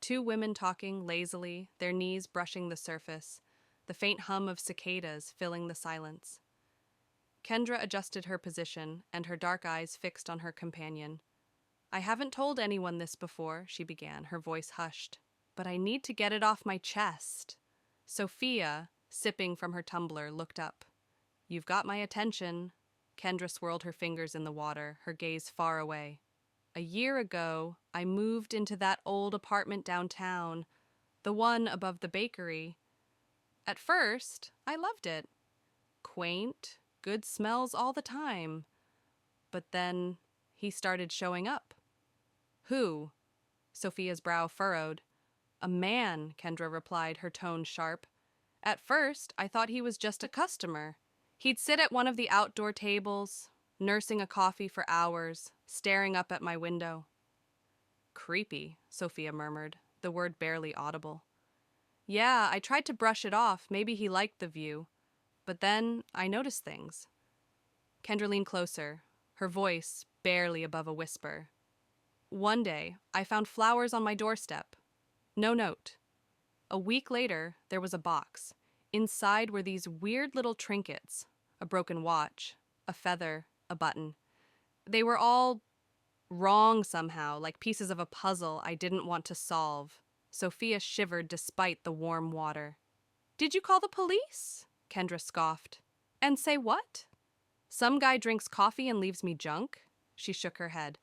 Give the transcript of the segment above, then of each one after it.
Two women talking lazily, their knees brushing the surface, the faint hum of cicadas filling the silence. Kendra adjusted her position, and her dark eyes fixed on her companion. "I haven't told anyone this before," she began, her voice hushed. "But I need to get it off my chest." Sophia, sipping from her tumbler, looked up. "You've got my attention." Kendra swirled her fingers in the water, her gaze far away. "A year ago, I moved into that old apartment downtown, the one above the bakery. At first, I loved it. Quaint, good smells all the time. But then he started showing up." "Who?" Sophia's brow furrowed. "A man," Kendra replied, her tone sharp. "At first, I thought he was just a customer. He'd sit at one of the outdoor tables, nursing a coffee for hours, staring up at my window." "Creepy," Sophia murmured, the word barely audible. "Yeah, I tried to brush it off. Maybe he liked the view. But then I noticed things." Kendra leaned closer, her voice barely above a whisper. "One day, I found flowers on my doorstep. No note. A week later, there was a box. Inside were these weird little trinkets, a broken watch, a feather, a button. They were all wrong somehow, like pieces of a puzzle I didn't want to solve." Sophia shivered despite the warm water. "Did you call the police?" Kendra scoffed. "And say what?" "Some guy drinks coffee and leaves me junk?" She shook her head.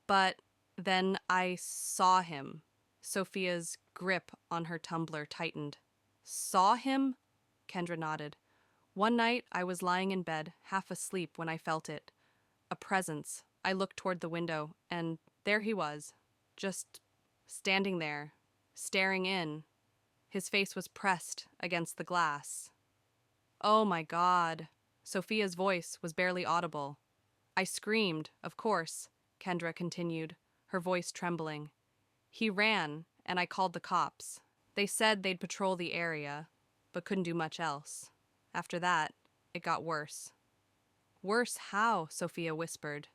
"But then I saw him." Sophia's grip on her tumbler tightened. "Saw him?" Kendra nodded. "One night I was lying in bed, half asleep when I felt it. A presence. I looked toward the window, and there he was, just standing there, staring in. His face was pressed against the glass." "Oh my God." Sophia's voice was barely audible. "I screamed, of course," Kendra continued, her voice trembling. "He ran, and I called the cops. They said they'd patrol the area, but couldn't do much else. After that, it got worse." "Worse how?" Sophia whispered.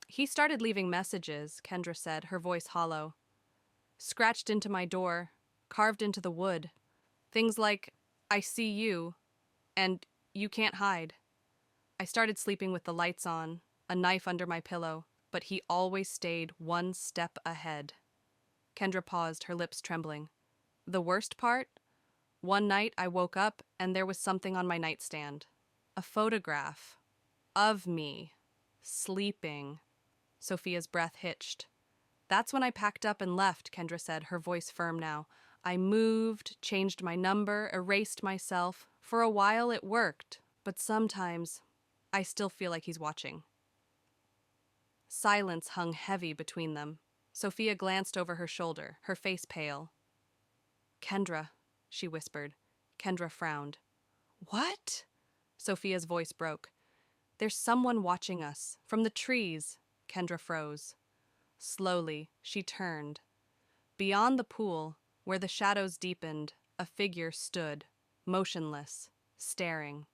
"He started leaving messages," Kendra said, her voice hollow. "Scratched into my door, carved into the wood. Things like, 'I see you,' and 'You can't hide.' I started sleeping with the lights on, a knife under my pillow, but he always stayed one step ahead." Kendra paused, her lips trembling. "The worst part? One night I woke up and there was something on my nightstand. A photograph. Of me. Sleeping." Sophia's breath hitched. "That's when I packed up and left," Kendra said, her voice firm now. "I moved, changed my number, erased myself. For a while it worked, but sometimes I still feel like he's watching." Silence hung heavy between them. Sophia glanced over her shoulder, her face pale. "Kendra," she whispered. Kendra frowned. "What?" Sophia's voice broke. "There's someone watching us. From the trees." Kendra froze. Slowly, she turned. Beyond the pool, where the shadows deepened, a figure stood, motionless, staring.